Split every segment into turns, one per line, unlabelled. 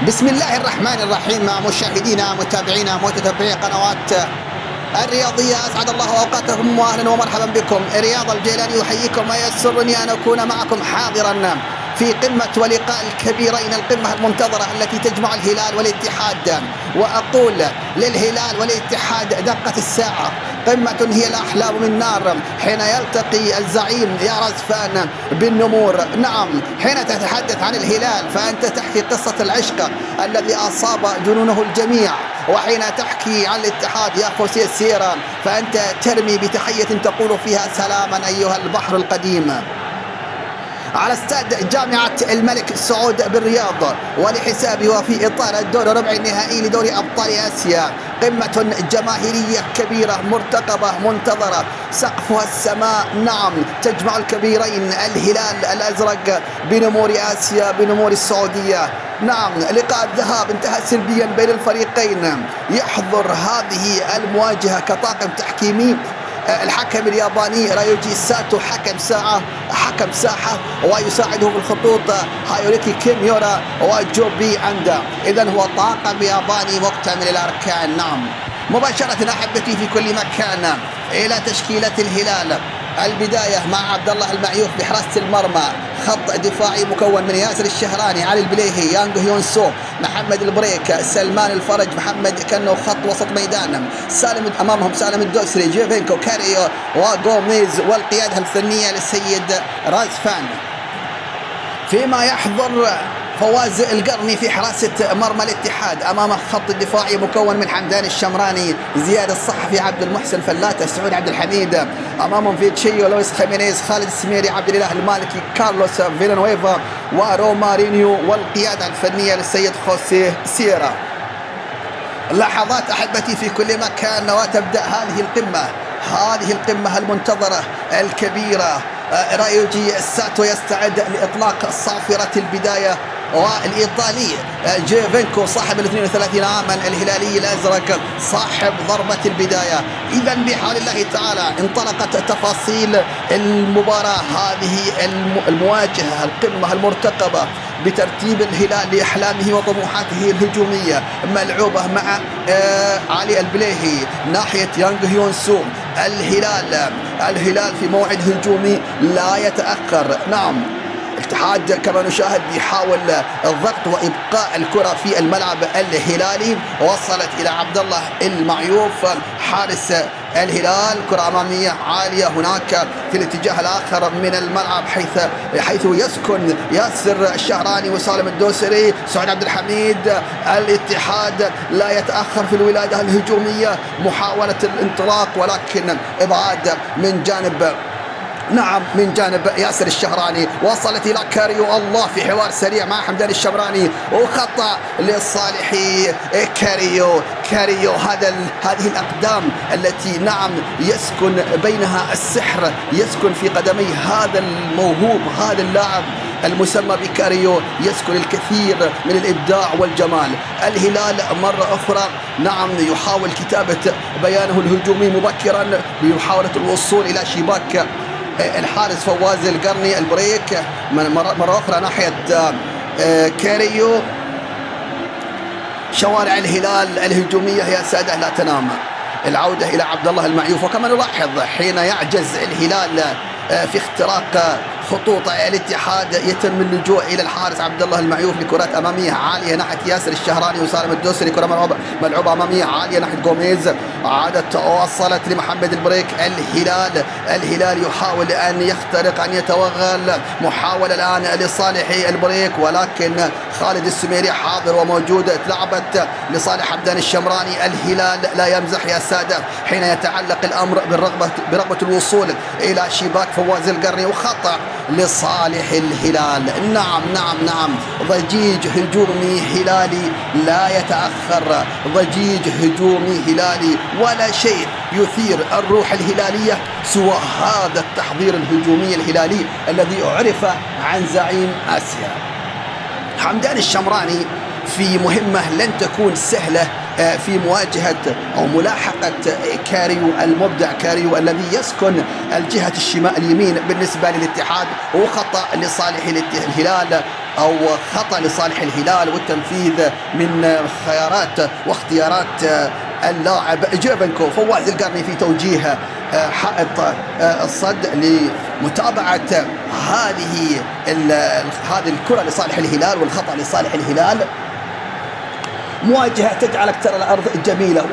بسم الله الرحمن الرحيم. مشاهدينا متابعينا متتبعي قنوات الرياضية، أسعد الله أوقاتكم وأهلا ومرحبا بكم. رياض الجيلاني يحييكم ويسرني أن أكون معكم حاضرا في قمة ولقاء الكبيرين، القمة المنتظرة التي تجمع الهلال والاتحاد. وأقول للهلال والاتحاد دقة الساعة، قمة هي الأحلام من نار حين يلتقي الزعيم يا رزفان بالنمور. نعم، حين تتحدث عن الهلال فأنت تحكي قصة العشق الذي أصاب جنونه الجميع، وحين تحكي عن الاتحاد يا خوسي السيرة فأنت ترمي بتحية تقول فيها سلاما أيها البحر القديم. على استاد جامعة الملك سعود بالرياض، ولحسابي وفي إطار الدور ربع النهائي لدوري أبطال آسيا، قمة جماهيرية كبيرة مرتقبة منتظرة سقفها السماء. نعم، تجمع الكبيرين الهلال الأزرق بنمور آسيا بنمور السعودية. نعم، لقاء الذهاب انتهى سلبيا بين الفريقين. يحضر هذه المواجهة كطاقم تحكيمي الحكم الياباني رايوجي ساتو، حكم ساحة، ويساعده في الخطوط هايوريكي كيميورا وجوبي أندا. إذن هو طاقم ياباني مكتمل الأركان. نعم، مباشرة أحبتي في كل مكان إلى تشكيلة الهلال. البداية مع عبد الله المعيوف بحراسة المرمى، خط دفاعي مكون من ياسر الشهراني، علي البليهي، يانغ هيون سو، محمد البريك، سلمان الفرج، محمد كنو. خط وسط ميدان أمامهم سالم الدوسري، جيفينكو، كاريو وغوميز، والقيادة الفنية للسيد رازفان. فيما يحضر فواز القرني في حراسة مرمى الاتحاد، أمام خط الدفاعي مكون من حمدان الشمراني، زياد الصحفي، عبد المحسن فلاتة، سعود عبد الحميد. أمامهم فيتشيو، لويس خيمينيز، خالد السميري، عبد الإله المالكي، كارلوس فيلانويفا ورومارينيو، والقيادة الفنية للسيد خوسي سيرا. لحظات أحبتي في كل مكان وتبدأ هذه القمة المنتظرة الكبيرة. رايوجي ساتو يستعد لإطلاق صافرة البداية، والإيطالي جيفينكو صاحب 32 عاما الهلالي الأزرق صاحب ضربة البداية. إذا بحول الله تعالى انطلقت تفاصيل المباراة، هذه المواجهة، القمة المرتقبة بترتيب الهلال لأحلامه وطموحاته الهجومية، ملعوبة مع علي البليهي ناحية يانغ هيون سو. الهلال في موعد هجومي لا يتأخر. نعم، الاتحاد كما نشاهد يحاول الضغط وإبقاء الكرة في الملعب الهلالي. وصلت إلى عبد الله المعيوف حارس الهلال، كرة أمامية عالية هناك في الاتجاه الآخر من الملعب حيث يسكن ياسر الشهراني وسالم الدوسري، سعود عبد الحميد. الاتحاد لا يتأخر في الولادة الهجومية، محاولة الانطلاق ولكن إبعاد من جانب ياسر الشهراني. وصلت إلى كاريو، الله، في حوار سريع مع حمدان الشمراني، وخطأ لصالح كاريو. هذه الأقدام التي يسكن بينها السحر، يسكن في قدمي هذا الموهوب، هذا اللاعب المسمى بكاريو، يسكن الكثير من الإبداع والجمال. الهلال مرة أخرى يحاول كتابة بيانه الهجومي مبكرا بمحاولة الوصول إلى شباك الحارس فواز القرني. البريك مرة أخرى ناحية كاريو. شوارع الهلال الهجومية يا سادة لا تنام. العودة إلى عبد الله المعيوف، وكما نلاحظ حين يعجز الهلال في اختراق خطوط الاتحاد يتم اللجوء الى الحارس عبد الله المعيوف لكرات اماميه عاليه ناحيه ياسر الشهراني وسالم الدوسري، كره ملعوبه اماميه عاليه ناحيه غوميز، عادت وصلت لمحمد البريك. الهلال يحاول ان يخترق، ان يتوغل، محاوله الان لصالح البريك، ولكن خالد السميري حاضر وموجود، اتلعبت لصالح حمدان الشمراني. الهلال لا يمزح يا ساده حين يتعلق الامر برغبه الوصول الى شباك فواز القرني، وخطأ لصالح الهلال. نعم، ضجيج هجومي هلالي لا يتأخر، ضجيج هجومي هلالي، ولا شيء يثير الروح الهلالية سوى هذا التحضير الهجومي الهلالي الذي عرف عن زعيم آسيا. حمدان الشمراني في مهمة لن تكون سهلة في مواجهة أو ملاحقة كاريو المبدع، كاريو الذي يسكن الجهة اليمين بالنسبة للاتحاد، وخطأ لصالح الهلال أو خطأ لصالح الهلال، والتنفيذ من خيارات واختيارات اللاعب جيفنكو فواز القرني في توجيه حائط الصد لمتابعة هذه الكرة لصالح الهلال والخطأ لصالح الهلال. مواجهة تجعلك ترى الأرض جميلة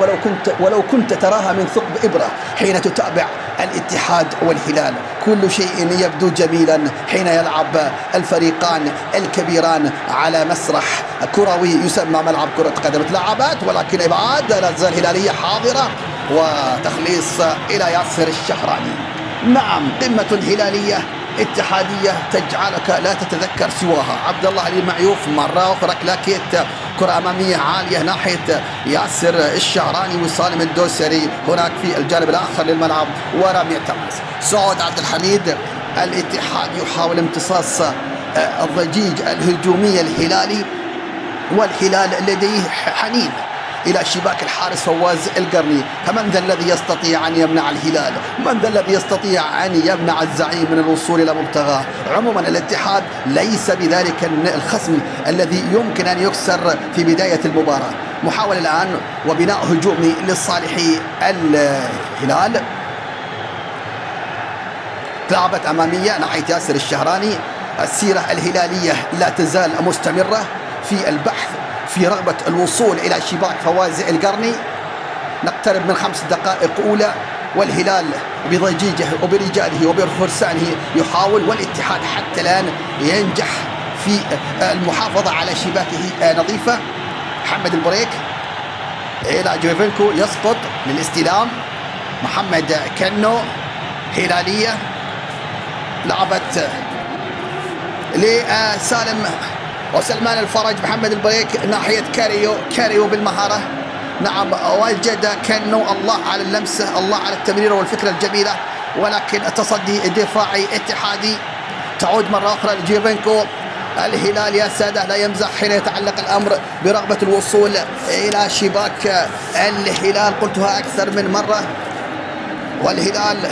ولو كنت تراها من ثقب إبرة حين تتابع الاتحاد والهلال. كل شيء يبدو جميلا حين يلعب الفريقان الكبيران على مسرح كروي يسمى ملعب كرة قدم. تلعبت ولكن إبعاد، لا تزال الهلالية حاضرة وتخليص إلى ياسر الشهراني. نعم، قمة هلالية اتحادية تجعلك لا تتذكر سواها. عبد الله المعيوف مرة أخرى كلاكيت، كرة أمامية عالية ناحية ياسر الشهراني وسالم الدوسري هناك في الجانب الآخر للملعب، ورمية تماس. سعود عبد الحميد. الاتحاد يحاول امتصاص الضجيج الهجومي الهلالي، والهلال لديه حنين إلى شباك الحارس فواز القرني. فمن ذا الذي يستطيع أن يمنع الهلال؟ من ذا الذي يستطيع أن يمنع الزعيم من الوصول إلى مبتغاه؟ عموما الاتحاد ليس بذلك الخصم الذي يمكن أن يكسر في بداية المباراة. محاولة الآن وبناء هجومي لصالح الهلال. لعبت أمامية ناحية ياسر الشهراني. السيرة الهلالية لا تزال مستمرة في البحث في رغبة الوصول إلى شباك فواز القرني. نقترب من 5 دقائق أولى، والهلال بضجيجه وبرجاله وبفرسانه يحاول، والاتحاد حتى الآن ينجح في المحافظة على شباكه نظيفة. محمد البريك إلى جوفينكو يسقط للاستلام. محمد كنو. هلالية لعبت لسالم وسلمان الفرج. محمد البريك ناحية كاريو بالمهارة. نعم، وجد كنو الله على اللمسة، الله على التمرير والفكرة الجميلة، ولكن التصدي دفاعي اتحادي. تعود مرة أخرى لجيفينكو. الهلال يا سادة لا يمزح حين يتعلق الأمر برغبة الوصول إلى شباك الهلال، قلتها أكثر من مرة. والهلال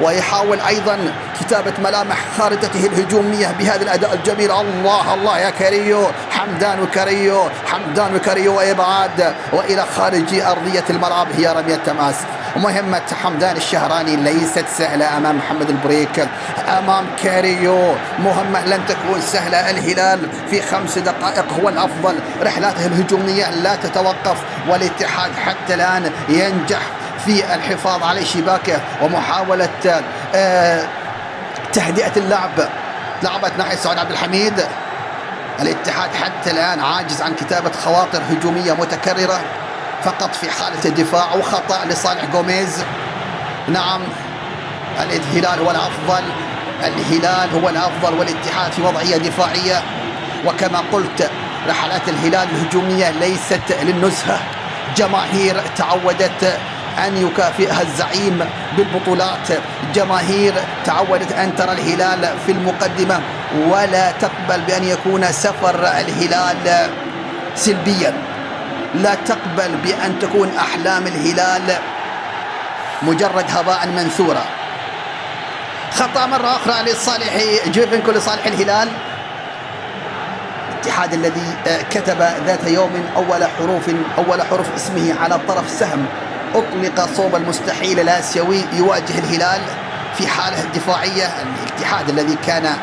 ويحاول أيضا كتابة ملامح خارطته الهجومية بهذا الأداء الجميل. الله الله يا كاريو، حمدان وكاريو وإبعاد وإلى خارج أرضية الملعب. هي رمية تماس. مهمة حمدان الشهراني ليست سهلة أمام محمد البريك، أمام كاريو. مهمة لن تكون سهلة. الهلال في 5 دقائق هو الأفضل، رحلاته الهجومية لا تتوقف، والاتحاد حتى الآن ينجح في الحفاظ على شباكه ومحاولة تهدئة اللعب. لعبت ناحية سعود عبد الحميد. الاتحاد حتى الآن عاجز عن كتابة خواطر هجومية متكررة، فقط في حالة الدفاع، وخطأ لصالح غوميز. نعم، الهلال هو الأفضل والاتحاد في وضعية دفاعية. وكما قلت رحلات الهلال الهجومية ليست للنزهة. جماهير تعودت أن يكافئها الزعيم بالبطولات، جماهير تعودت أن ترى الهلال في المقدمة، ولا تقبل بأن يكون سفر الهلال سلبيا. لا تقبل بأن تكون أحلام الهلال مجرد هباء منثورا. خطأ مرة أخرى لصالح جيفينكو لصالح الهلال. الاتحاد الذي كتب ذات يوم أول حروف اسمه على طرف سهم أطلق صوب المستحيل الآسيوي يواجه الهلال في حالة دفاعية. الاتحاد الذي كان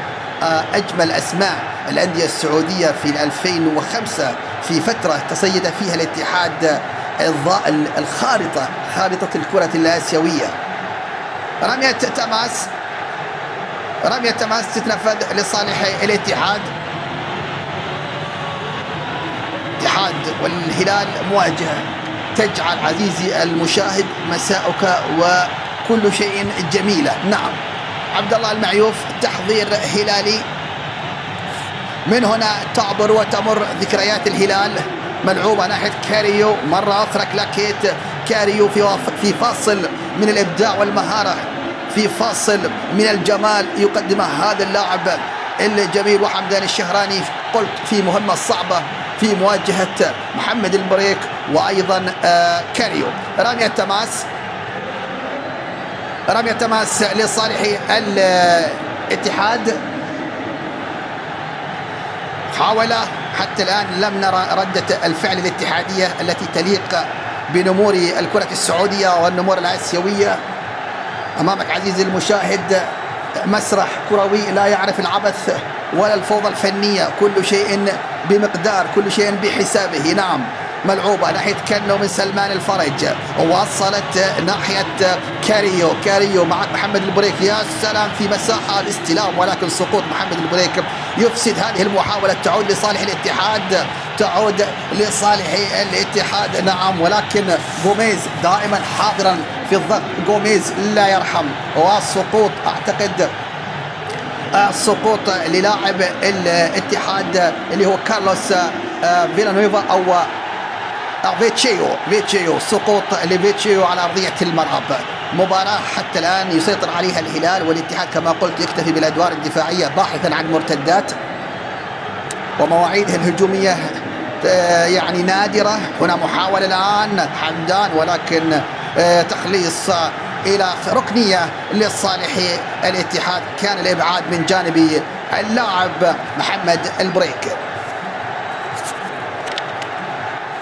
أجمل أسماء الأندية السعودية في 2005 في فترة تصيد فيها الاتحاد خارطة الكرة الآسيوية. رمية تماس تتنفذ لصالح الاتحاد. والهلال مواجهة تجعل عزيزي المشاهد مساءك وكل شيء جميلة. نعم، عبد الله المعيوف تحضير هلالي. من هنا تعبر وتمر ذكريات الهلال. ملعوبة ناحية كاريو، مرة أخرى كلاكيت. كاريو في فاصل من الإبداع والمهارة، في فاصل من الجمال يقدمه هذا اللاعب الجميل. وحمدان الشهراني قلت في مهمة صعبة في مواجهة محمد البريك وأيضا كاريو. رمية تماس لصالح الاتحاد. حاول حتى الآن لم نرى ردة الفعل الاتحادية التي تليق بنمور الكرة السعودية والنمور الآسيوية. أمامك عزيزي المشاهد مسرح كروي لا يعرف العبث ولا الفوضى الفنية، كل شيء بمقدار، كل شيء بحسابه. نعم، ملعوبة ناحية كنو من سلمان الفرج، وصلت ناحية كاريو معك محمد البريك. يا سلام في مساحة الاستلام، ولكن سقوط محمد البريك يفسد هذه المحاولة. تعود لصالح الاتحاد، تعود لصالح الاتحاد. نعم، ولكن غوميز دائما حاضرا في الضغط، غوميز لا يرحم. والسقوط أعتقد السقوط للاعب الاتحاد اللي هو كارلوس فيلانويفا أو فيتشيو. سقوط لفيتشيو على أرضية الملعب. مباراة حتى الآن يسيطر عليها الهلال، والاتحاد كما قلت يكتفي بالأدوار الدفاعية باحثا عن مرتدات، ومواعيده الهجومية يعني نادرة. هنا محاولة الآن حمدان، ولكن تخليص إلى ركنية لصالح الاتحاد. كان الإبعاد من جانب اللاعب محمد البريك.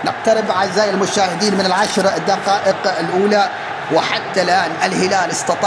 نقترب أعزائي المشاهدين من 10 دقائق الأولى، وحتى الآن الهلال استطاع